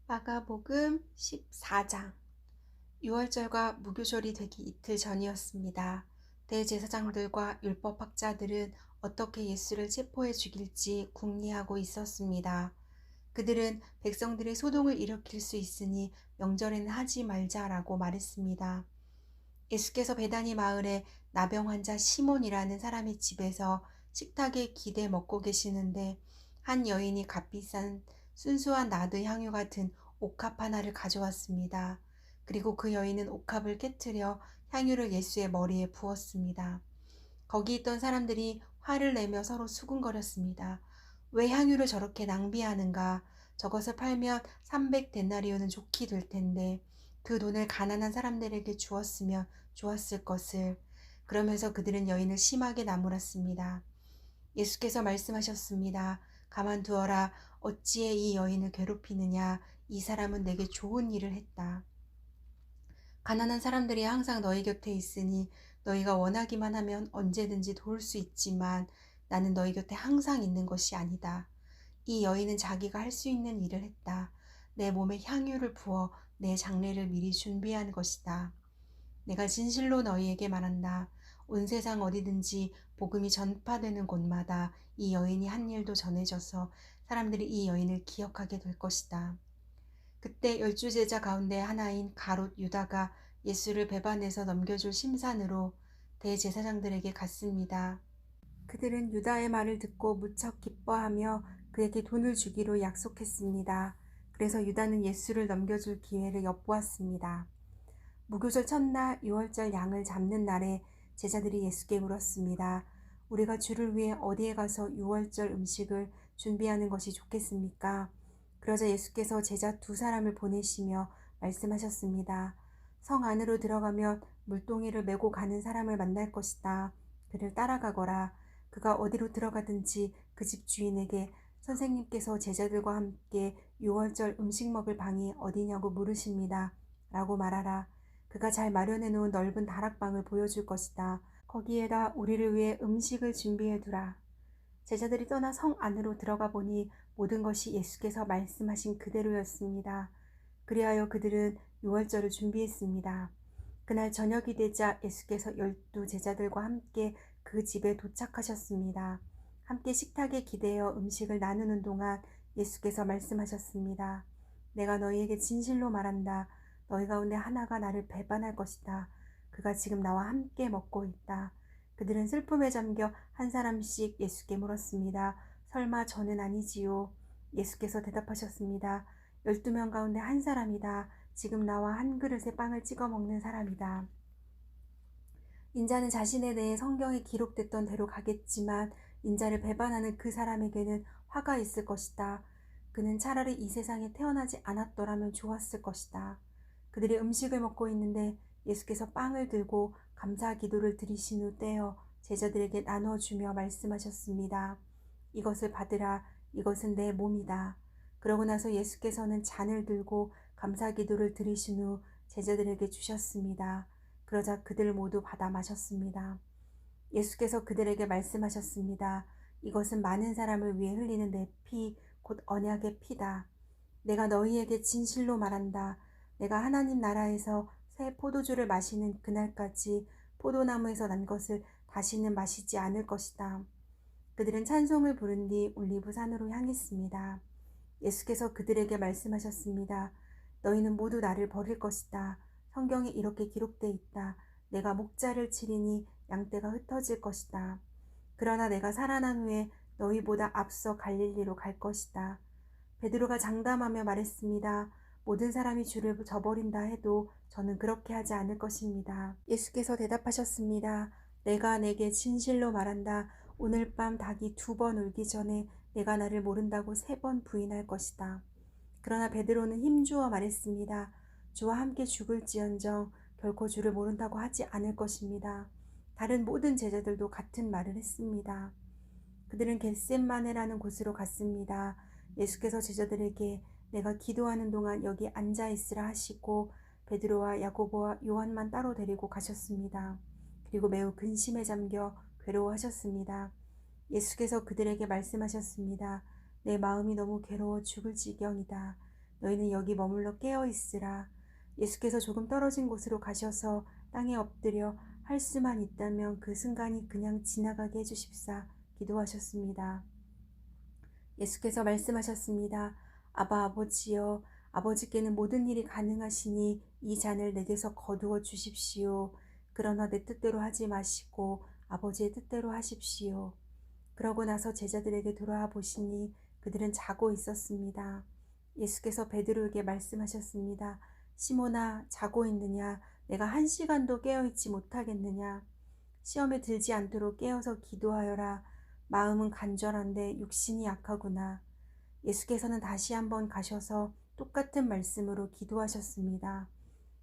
마가복음 14장. 유월절과 무교절이 되기 이틀 전이었습니다. 대제사장들과 율법학자들은 어떻게 예수를 체포해 죽일지 궁리하고 있었습니다. 그들은 백성들의 소동을 일으킬 수 있으니 명절에는 하지 말자라고 말했습니다. 예수께서 베다니 마을에 나병 환자 시몬이라는 사람의 집에서 식탁에 기대 먹고 계시는데 한 여인이 값비싼 순수한 나드 향유 같은 옥합 하나를 가져왔습니다. 그리고 그 여인은 옥합을 깨트려 향유를 예수의 머리에 부었습니다. 거기 있던 사람들이 화를 내며 서로 수군거렸습니다. 왜 향유를 저렇게 낭비하는가? 저것을 팔면 300데나리온은 좋게 될 텐데 그 돈을 가난한 사람들에게 주었으면 좋았을 것을. 그러면서 그들은 여인을 심하게 나무랐습니다. 예수께서 말씀하셨습니다. 가만두어라. 어찌해 이 여인을 괴롭히느냐? 이 사람은 내게 좋은 일을 했다. 가난한 사람들이 항상 너희 곁에 있으니 너희가 원하기만 하면 언제든지 도울 수 있지만 나는 너희 곁에 항상 있는 것이 아니다. 이 여인은 자기가 할 수 있는 일을 했다. 내 몸에 향유를 부어 내 장례를 미리 준비한 것이다. 내가 진실로 너희에게 말한다. 온 세상 어디든지 복음이 전파되는 곳마다 이 여인이 한 일도 전해져서 사람들이 이 여인을 기억하게 될 것이다. 그때 12제자 가운데 하나인 가롯 유다가 예수를 배반해서 넘겨줄 심산으로 대제사장들에게 갔습니다. 그들은 유다의 말을 듣고 무척 기뻐하며 그에게 돈을 주기로 약속했습니다. 그래서 유다는 예수를 넘겨줄 기회를 엿보았습니다. 무교절 첫날 유월절 양을 잡는 날에 제자들이 예수께 물었습니다. 우리가 주를 위해 어디에 가서 유월절 음식을 준비하는 것이 좋겠습니까? 그러자 예수께서 제자 두 사람을 보내시며 말씀하셨습니다. 성 안으로 들어가면 물동이를 메고 가는 사람을 만날 것이다. 그를 따라가거라. 그가 어디로 들어가든지 그 집 주인에게 선생님께서 제자들과 함께 유월절 음식 먹을 방이 어디냐고 물으십니다. 라고 말하라. 그가 잘 마련해 놓은 넓은 다락방을 보여줄 것이다. 거기에다 우리를 위해 음식을 준비해 두라. 제자들이 떠나 성 안으로 들어가 보니 모든 것이 예수께서 말씀하신 그대로였습니다. 그리하여 그들은 유월절을 준비했습니다. 그날 저녁이 되자 예수께서 12제자들과 함께 그 집에 도착하셨습니다. 함께 식탁에 기대어 음식을 나누는 동안 예수께서 말씀하셨습니다. 내가 너희에게 진실로 말한다. 너희 가운데 하나가 나를 배반할 것이다. 그가 지금 나와 함께 먹고 있다. 그들은 슬픔에 잠겨 한 사람씩 예수께 물었습니다. 설마 저는 아니지요? 예수께서 대답하셨습니다. 12명 가운데 한 사람이다. 지금 나와 한 그릇에 빵을 찍어 먹는 사람이다. 인자는 자신에 대해 성경에 기록됐던 대로 가겠지만 인자를 배반하는 그 사람에게는 화가 있을 것이다. 그는 차라리 이 세상에 태어나지 않았더라면 좋았을 것이다. 그들이 음식을 먹고 있는데 예수께서 빵을 들고 감사 기도를 드리신 후 떼어 제자들에게 나눠주며 말씀하셨습니다. 이것을 받으라. 이것은 내 몸이다. 그러고 나서 예수께서는 잔을 들고 감사 기도를 드리신 후 제자들에게 주셨습니다. 그러자 그들 모두 받아 마셨습니다. 예수께서 그들에게 말씀하셨습니다. 이것은 많은 사람을 위해 흘리는 내 피, 곧 언약의 피다. 내가 너희에게 진실로 말한다. 내가 하나님 나라에서 새 포도주를 마시는 그날까지 포도나무에서 난 것을 다시는 마시지 않을 것이다. 그들은 찬송을 부른 뒤 올리브산으로 향했습니다. 예수께서 그들에게 말씀하셨습니다. 너희는 모두 나를 버릴 것이다. 성경에 이렇게 기록돼 있다. 내가 목자를 치리니 양떼가 흩어질 것이다. 그러나 내가 살아난 후에 너희보다 앞서 갈릴리로 갈 것이다. 베드로가 장담하며 말했습니다. 모든 사람이 주를 저버린다 해도 저는 그렇게 하지 않을 것입니다. 예수께서 대답하셨습니다. 내가 내게 진실로 말한다. 오늘 밤 닭이 2번 울기 전에 내가 나를 모른다고 3번 부인할 것이다. 그러나 베드로는 힘주어 말했습니다. 주와 함께 죽을지언정 결코 주를 모른다고 하지 않을 것입니다. 다른 모든 제자들도 같은 말을 했습니다. 그들은 겟셋마네라는 곳으로 갔습니다. 예수께서 제자들에게 내가 기도하는 동안 여기 앉아 있으라 하시고 베드로와 야고보와 요한만 따로 데리고 가셨습니다. 그리고 매우 근심에 잠겨 괴로워하셨습니다. 예수께서 그들에게 말씀하셨습니다. 내 마음이 너무 괴로워 죽을 지경이다. 너희는 여기 머물러 깨어 있으라. 예수께서 조금 떨어진 곳으로 가셔서 땅에 엎드려 할 수만 있다면 그 순간이 그냥 지나가게 해주십사 기도하셨습니다. 예수께서 말씀하셨습니다. 아바 아버지여, 아버지께는 모든 일이 가능하시니 이 잔을 내게서 거두어 주십시오. 그러나 내 뜻대로 하지 마시고 아버지의 뜻대로 하십시오. 그러고 나서 제자들에게 돌아와 보시니 그들은 자고 있었습니다. 예수께서 베드로에게 말씀하셨습니다. 시몬아, 자고 있느냐? 내가 1시간도 깨어있지 못하겠느냐? 시험에 들지 않도록 깨어서 기도하여라. 마음은 간절한데 육신이 약하구나. 예수께서는 다시 한번 가셔서 똑같은 말씀으로 기도하셨습니다.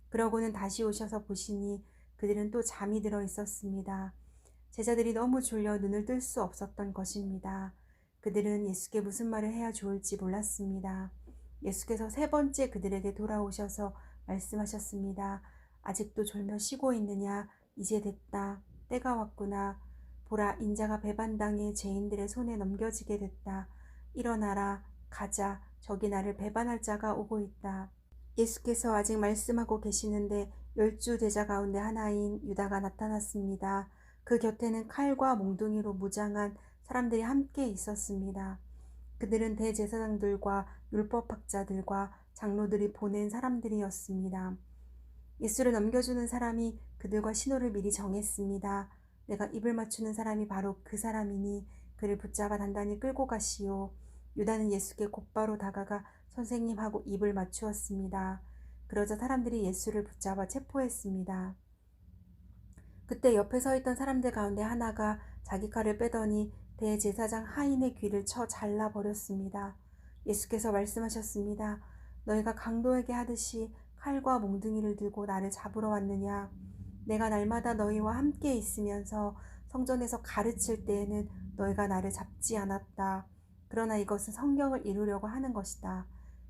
그러고는 다시 오셔서 보시니 그들은 또 잠이 들어 있었습니다. 제자들이 너무 졸려 눈을 뜰 수 없었던 것입니다. 그들은 예수께 무슨 말을 해야 좋을지 몰랐습니다. 예수께서 3번째 그들에게 돌아오셔서 말씀하셨습니다. 아직도 졸며 쉬고 있느냐? 이제 됐다. 때가 왔구나. 보라, 인자가 배반당해 죄인들의 손에 넘겨지게 됐다. 일어나라. 가자. 저기 나를 배반할 자가 오고 있다. 예수께서 아직 말씀하고 계시는데 12제자 가운데 하나인 유다가 나타났습니다. 그 곁에는 칼과 몽둥이로 무장한 사람들이 함께 있었습니다. 그들은 대제사장들과 율법학자들과 장로들이 보낸 사람들이었습니다. 예수를 넘겨주는 사람이 그들과 신호를 미리 정했습니다. 내가 입을 맞추는 사람이 바로 그 사람이니 그를 붙잡아 단단히 끌고 가시오. 유다는 예수께 곧바로 다가가 선생님하고 입을 맞추었습니다. 그러자 사람들이 예수를 붙잡아 체포했습니다. 그때 옆에 서 있던 사람들 가운데 하나가 자기 칼을 빼더니 대제사장 하인의 귀를 쳐 잘라버렸습니다. 예수께서 말씀하셨습니다. 너희가 강도에게 하듯이 칼과 몽둥이를 들고 나를 잡으러 왔느냐? 내가 날마다 너희와 함께 있으면서 성전에서 가르칠 때에는 너희가 나를 잡지 않았다. 그러나 이것은 성경을 이루려고 하는 것이다.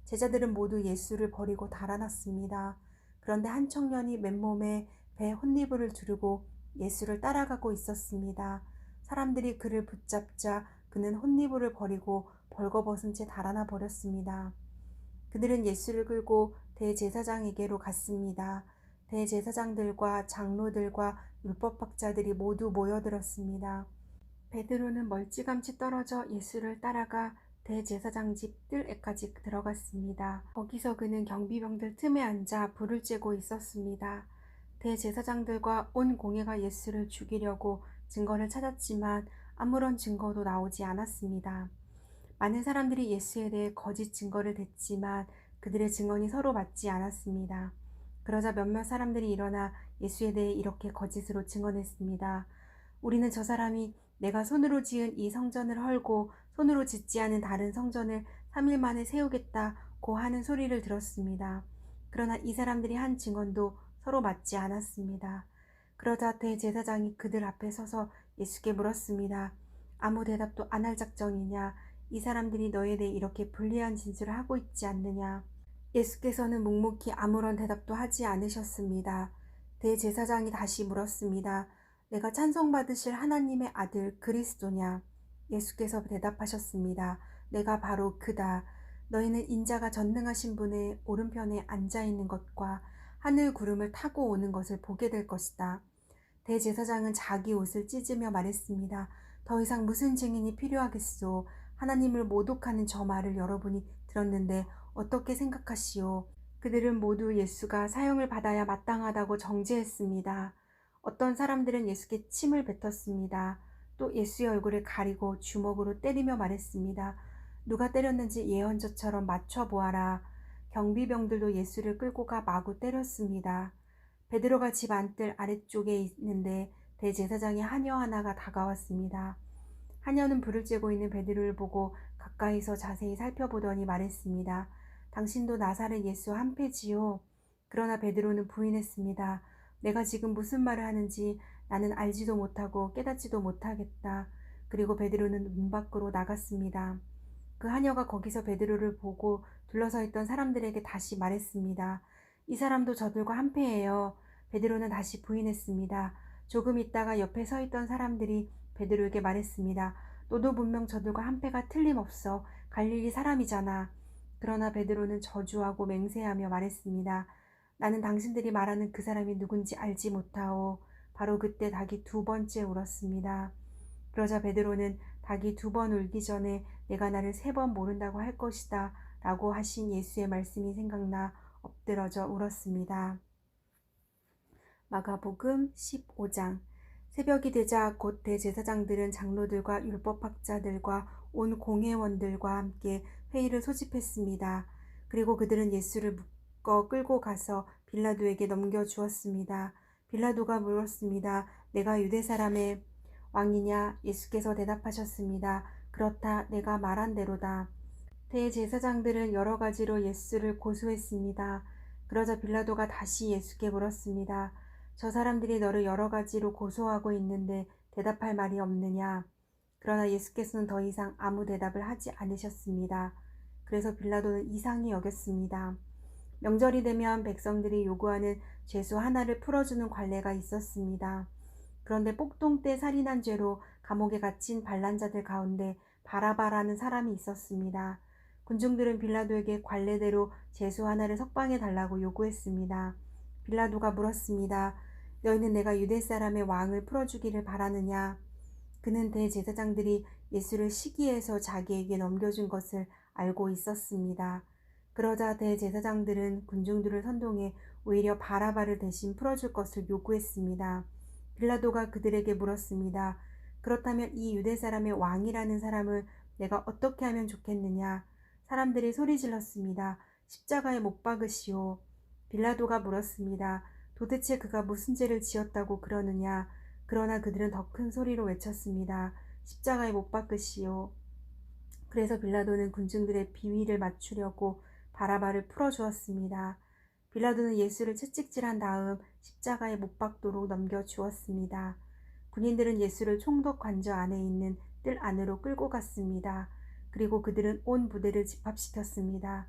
제자들은 모두 예수를 버리고 달아났습니다. 그런데 한 청년이 맨몸에 배에 혼니부를 두르고 예수를 따라가고 있었습니다. 사람들이 그를 붙잡자 그는 혼니부를 버리고 벌거벗은 채 달아나 버렸습니다. 그들은 예수를 끌고 대제사장에게로 갔습니다. 대제사장들과 장로들과 율법학자들이 모두 모여들었습니다. 베드로는 멀찌감치 떨어져 예수를 따라가 대제사장 집 뜰에까지 들어갔습니다. 거기서 그는 경비병들 틈에 앉아 불을 쬐고 있었습니다. 대제사장들과 온 공회가 예수를 죽이려고 증거를 찾았지만 아무런 증거도 나오지 않았습니다. 많은 사람들이 예수에 대해 거짓 증거를 댔지만 그들의 증언이 서로 맞지 않았습니다. 그러자 몇몇 사람들이 일어나 예수에 대해 이렇게 거짓으로 증언했습니다. 우리는 저 사람이 내가 손으로 지은 이 성전을 헐고 손으로 짓지 않은 다른 성전을 3일 만에 세우겠다고 하는 소리를 들었습니다. 그러나 이 사람들이 한 증언도 서로 맞지 않았습니다. 그러자 대제사장이 그들 앞에 서서 예수께 물었습니다. 아무 대답도 안 할 작정이냐? 이 사람들이 너에 대해 이렇게 불리한 진술을 하고 있지 않느냐? 예수께서는 묵묵히 아무런 대답도 하지 않으셨습니다. 대제사장이 다시 물었습니다. 내가 찬송받으실 하나님의 아들 그리스도냐? 예수께서 대답하셨습니다. 내가 바로 그다. 너희는 인자가 전능하신 분의 오른편에 앉아있는 것과 하늘 구름을 타고 오는 것을 보게 될 것이다. 대제사장은 자기 옷을 찢으며 말했습니다. 더 이상 무슨 증인이 필요하겠소? 하나님을 모독하는 저 말을 여러분이 들었는데 어떻게 생각하시오? 그들은 모두 예수가 사형을 받아야 마땅하다고 정죄했습니다. 어떤 사람들은 예수께 침을 뱉었습니다. 또 예수의 얼굴을 가리고 주먹으로 때리며 말했습니다. 누가 때렸는지 예언자처럼 맞춰보아라. 경비병들도 예수를 끌고 가 마구 때렸습니다. 베드로가 집 안뜰 아래쪽에 있는데 대제사장의 하녀 하나가 다가왔습니다. 하녀는 불을 쬐고 있는 베드로를 보고 가까이서 자세히 살펴보더니 말했습니다. 당신도 나사렛 예수 한패지요. 그러나 베드로는 부인했습니다. 내가 지금 무슨 말을 하는지 나는 알지도 못하고 깨닫지도 못하겠다. 그리고 베드로는 문 밖으로 나갔습니다. 그 하녀가 거기서 베드로를 보고 둘러서 있던 사람들에게 다시 말했습니다. 이 사람도 저들과 한패예요. 베드로는 다시 부인했습니다. 조금 있다가 옆에 서 있던 사람들이 베드로에게 말했습니다. 너도 분명 저들과 한패가 틀림없어. 갈릴리 사람이잖아. 그러나 베드로는 저주하고 맹세하며 말했습니다. 나는 당신들이 말하는 그 사람이 누군지 알지 못하오. 바로 그때 닭이 두 번째 울었습니다. 그러자 베드로는 닭이 두 번 울기 전에 내가 나를 세 번 모른다고 할 것이다 라고 하신 예수의 말씀이 생각나 엎드러져 울었습니다. 마가복음 15장. 새벽이 되자 곧 대제사장들은 장로들과 율법학자들과 온 공회원들과 함께 회의를 소집했습니다. 그리고 그들은 예수를 묶어 끌고 가서 빌라도에게 넘겨주었습니다. 빌라도가 물었습니다. 내가 유대 사람의 왕이냐? 예수께서 대답하셨습니다. 그렇다, 내가 말한 대로다. 대제사장들은 여러 가지로 예수를 고소했습니다. 그러자 빌라도가 다시 예수께 물었습니다. 저 사람들이 너를 여러 가지로 고소하고 있는데 대답할 말이 없느냐? 그러나 예수께서는 더 이상 아무 대답을 하지 않으셨습니다. 그래서 빌라도는 이상히 여겼습니다. 명절이 되면 백성들이 요구하는 죄수 하나를 풀어주는 관례가 있었습니다. 그런데 폭동 때 살인한 죄로 감옥에 갇힌 반란자들 가운데 바라바라는 사람이 있었습니다. 군중들은 빌라도에게 관례대로 죄수 하나를 석방해 달라고 요구했습니다. 빌라도가 물었습니다. 너희는 내가 유대 사람의 왕을 풀어주기를 바라느냐? 그는 대제사장들이 예수를 시기해서 자기에게 넘겨준 것을 알고 있었습니다. 그러자 대제사장들은 군중들을 선동해 오히려 바라바를 대신 풀어줄 것을 요구했습니다. 빌라도가 그들에게 물었습니다. 그렇다면 이 유대 사람의 왕이라는 사람을 내가 어떻게 하면 좋겠느냐? 사람들이 소리 질렀습니다. 십자가에 못 박으시오. 빌라도가 물었습니다. 도대체 그가 무슨 죄를 지었다고 그러느냐? 그러나 그들은 더 큰 소리로 외쳤습니다. 십자가에 못 박으시오. 그래서 빌라도는 군중들의 비위를 맞추려고 바라바를 풀어주었습니다. 빌라도는 예수를 채찍질한 다음 십자가에 못 박도록 넘겨주었습니다. 군인들은 예수를 총독 관저 안에 있는 뜰 안으로 끌고 갔습니다. 그리고 그들은 온 부대를 집합시켰습니다.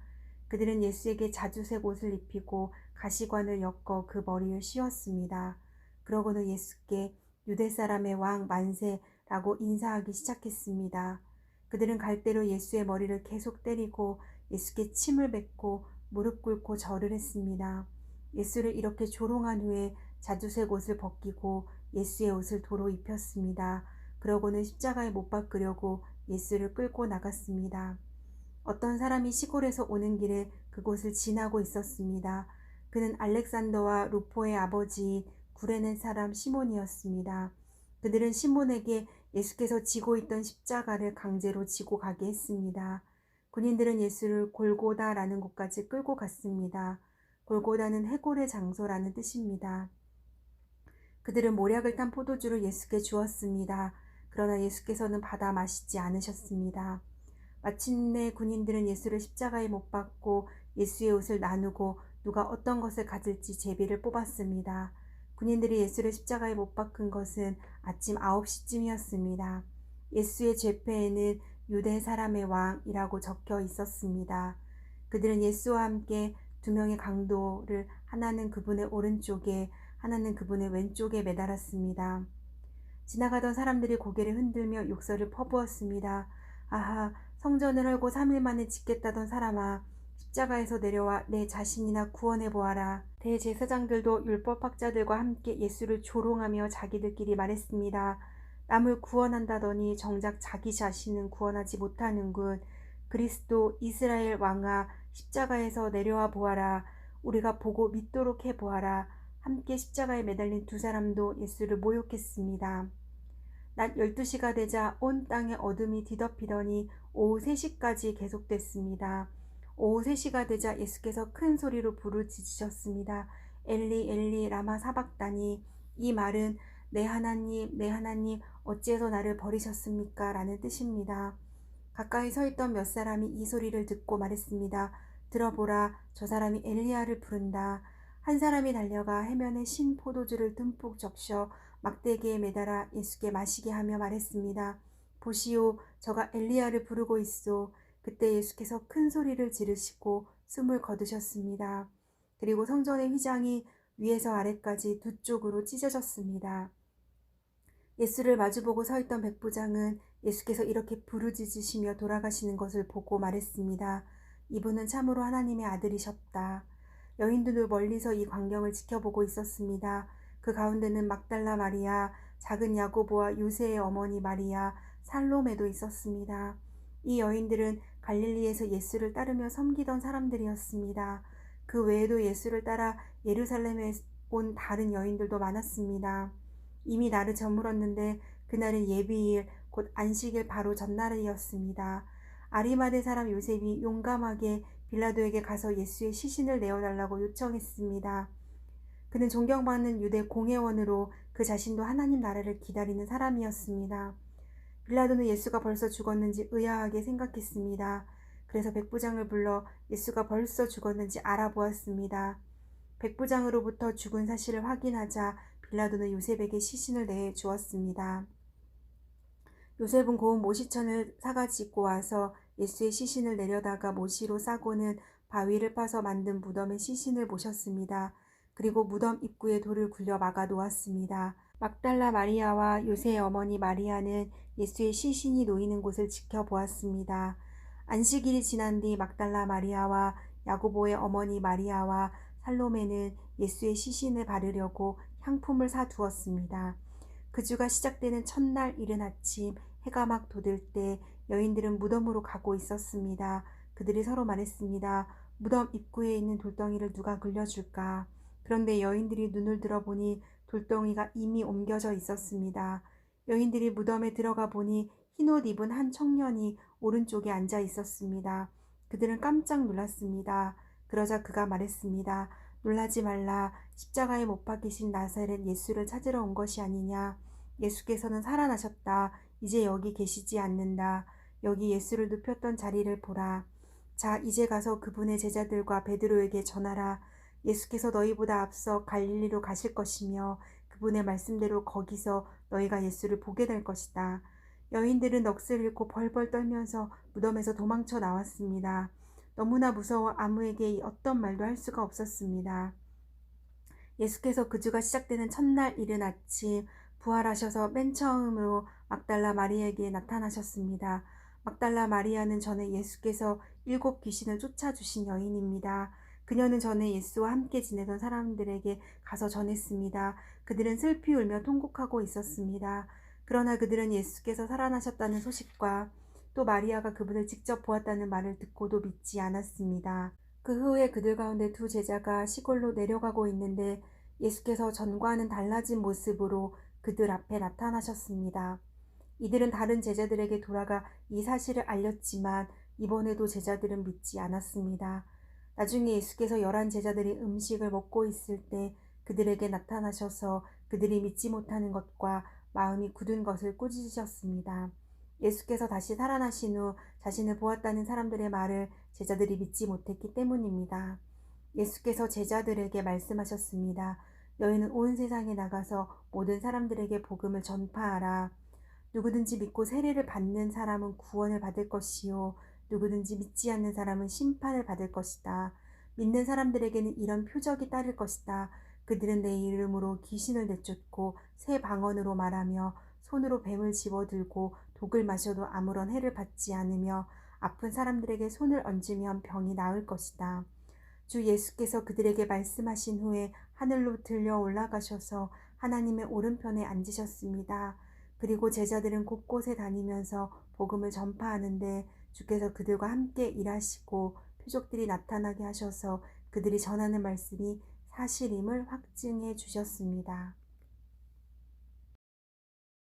그들은 예수에게 자주색 옷을 입히고 가시관을 엮어 그 머리를 씌웠습니다. 그러고는 예수께 유대 사람의 왕 만세라고 인사하기 시작했습니다. 그들은 갈대로 예수의 머리를 계속 때리고 예수께 침을 뱉고 무릎 꿇고 절을 했습니다. 예수를 이렇게 조롱한 후에 자주색 옷을 벗기고 예수의 옷을 도로 입혔습니다. 그러고는 십자가에 못 박으려고 예수를 끌고 나갔습니다. 어떤 사람이 시골에서 오는 길에 그곳을 지나고 있었습니다. 그는 알렉산더와 루포의 아버지인 구레네 사람 시몬이었습니다. 그들은 시몬에게 예수께서 지고 있던 십자가를 강제로 지고 가게 했습니다. 군인들은 예수를 골고다라는 곳까지 끌고 갔습니다. 골고다는 해골의 장소라는 뜻입니다. 그들은 모략을 탄 포도주를 예수께 주었습니다. 그러나 예수께서는 받아 마시지 않으셨습니다. 마침내 군인들은 예수를 십자가에 못 박고 예수의 옷을 나누고 누가 어떤 것을 가질지 제비를 뽑았습니다. 군인들이 예수를 십자가에 못 박은 것은 아침 9시쯤이었습니다. 예수의 죄패에는 유대 사람의 왕이라고 적혀 있었습니다. 그들은 예수와 함께 두 명의 강도를 하나는 그분의 오른쪽에 하나는 그분의 왼쪽에 매달았습니다. 지나가던 사람들이 고개를 흔들며 욕설을 퍼부었습니다. 아하, 성전을 헐고 3일 만에 짓겠다던 사람아, 십자가에서 내려와 내 자신이나 구원해 보아라. 대제사장들도 율법학자들과 함께 예수를 조롱하며 자기들끼리 말했습니다. 남을 구원한다더니 정작 자기 자신은 구원하지 못하는군. 그리스도 이스라엘 왕아, 십자가에서 내려와 보아라. 우리가 보고 믿도록 해 보아라. 함께 십자가에 매달린 두 사람도 예수를 모욕했습니다. 낮 12시가 되자 온 땅에 어둠이 뒤덮이더니 오후 3시까지 계속됐습니다. 오후 3시가 되자 예수께서 큰 소리로 부르짖으셨습니다. 엘리 엘리 라마 사박다니. 이 말은 내 하나님 어찌해서 나를 버리셨습니까? 라는 뜻입니다. 가까이 서 있던 몇 사람이 이 소리를 듣고 말했습니다. 들어보라, 저 사람이 엘리야를 부른다. 한 사람이 달려가 해면에 신 포도주를 듬뿍 적셔 막대기에 매달아 예수께 마시게 하며 말했습니다. 보시오, 저가 엘리야를 부르고 있소. 그때 예수께서 큰 소리를 지르시고 숨을 거두셨습니다. 그리고 성전의 휘장이 위에서 아래까지 두 쪽으로 찢어졌습니다. 예수를 마주보고 서 있던 백부장은 예수께서 이렇게 부르짖으시며 돌아가시는 것을 보고 말했습니다. 이분은 참으로 하나님의 아들이셨다. 여인들도 멀리서 이 광경을 지켜보고 있었습니다. 그 가운데는 막달라 마리아, 작은 야고보와 요새의 어머니 마리아, 살로메도 있었습니다. 이 여인들은 갈릴리에서 예수를 따르며 섬기던 사람들이었습니다. 그 외에도 예수를 따라 예루살렘에 온 다른 여인들도 많았습니다. 이미 날을 저물었는데 그날은 예비일, 곧 안식일 바로 전날이었습니다. 아리마대 사람 요셉이 용감하게 빌라도에게 가서 예수의 시신을 내어달라고 요청했습니다. 그는 존경받는 유대 공회원으로 그 자신도 하나님 나라를 기다리는 사람이었습니다. 빌라도는 예수가 벌써 죽었는지 의아하게 생각했습니다. 그래서 백부장을 불러 예수가 벌써 죽었는지 알아보았습니다. 백부장으로부터 죽은 사실을 확인하자 빌라도는 요셉에게 시신을 내주었습니다. 요셉은 고운 모시천을 사가지고 와서 예수의 시신을 내려다가 모시로 싸고는 바위를 파서 만든 무덤에 시신을 모셨습니다. 그리고 무덤 입구에 돌을 굴려 막아 놓았습니다. 막달라 마리아와 요새의 어머니 마리아는 예수의 시신이 놓이는 곳을 지켜보았습니다. 안식일이 지난 뒤 막달라 마리아와 야고보의 어머니 마리아와 살로메는 예수의 시신을 바르려고 향품을 사두었습니다. 그 주가 시작되는 첫날 이른 아침 해가 막 돋을 때 여인들은 무덤으로 가고 있었습니다. 그들이 서로 말했습니다. 무덤 입구에 있는 돌덩이를 누가 굴려줄까? 그런데 여인들이 눈을 들어보니 돌덩이가 이미 옮겨져 있었습니다. 여인들이 무덤에 들어가 보니 흰옷 입은 한 청년이 오른쪽에 앉아 있었습니다. 그들은 깜짝 놀랐습니다. 그러자 그가 말했습니다. 놀라지 말라. 십자가에 못 박히신 나사렛 예수를 찾으러 온 것이 아니냐. 예수께서는 살아나셨다. 이제 여기 계시지 않는다. 여기 예수를 눕혔던 자리를 보라. 자, 이제 가서 그분의 제자들과 베드로에게 전하라. 예수께서 너희보다 앞서 갈릴리로 가실 것이며 그분의 말씀대로 거기서 너희가 예수를 보게 될 것이다. 여인들은 넋을 잃고 벌벌 떨면서 무덤에서 도망쳐 나왔습니다. 너무나 무서워 아무에게 어떤 말도 할 수가 없었습니다. 예수께서 그 주가 시작되는 첫날 이른 아침 부활하셔서 맨 처음으로 막달라 마리아에게 나타나셨습니다. 막달라 마리아는 전에 예수께서 7 귀신을 쫓아주신 여인입니다. 그녀는 전에 예수와 함께 지내던 사람들에게 가서 전했습니다. 그들은 슬피 울며 통곡하고 있었습니다. 그러나 그들은 예수께서 살아나셨다는 소식과 또 마리아가 그분을 직접 보았다는 말을 듣고도 믿지 않았습니다. 그 후에 그들 가운데 2 제자가 시골로 내려가고 있는데 예수께서 전과는 달라진 모습으로 그들 앞에 나타나셨습니다. 이들은 다른 제자들에게 돌아가 이 사실을 알렸지만 이번에도 제자들은 믿지 않았습니다. 나중에 예수께서 11 제자들이 음식을 먹고 있을 때 그들에게 나타나셔서 그들이 믿지 못하는 것과 마음이 굳은 것을 꾸짖으셨습니다. 예수께서 다시 살아나신 후 자신을 보았다는 사람들의 말을 제자들이 믿지 못했기 때문입니다. 예수께서 제자들에게 말씀하셨습니다. 너희는 온 세상에 나가서 모든 사람들에게 복음을 전파하라. 누구든지 믿고 세례를 받는 사람은 구원을 받을 것이요 누구든지 믿지 않는 사람은 심판을 받을 것이다. 믿는 사람들에게는 이런 표적이 따를 것이다. 그들은 내 이름으로 귀신을 내쫓고 새 방언으로 말하며 손으로 뱀을 집어들고 독을 마셔도 아무런 해를 받지 않으며 아픈 사람들에게 손을 얹으면 병이 나을 것이다. 주 예수께서 그들에게 말씀하신 후에 하늘로 들려 올라가셔서 하나님의 오른편에 앉으셨습니다. 그리고 제자들은 곳곳에 다니면서 복음을 전파하는데 주께서 그들과 함께 일하시고 표적들이 나타나게 하셔서 그들이 전하는 말씀이 사실임을 확증해 주셨습니다.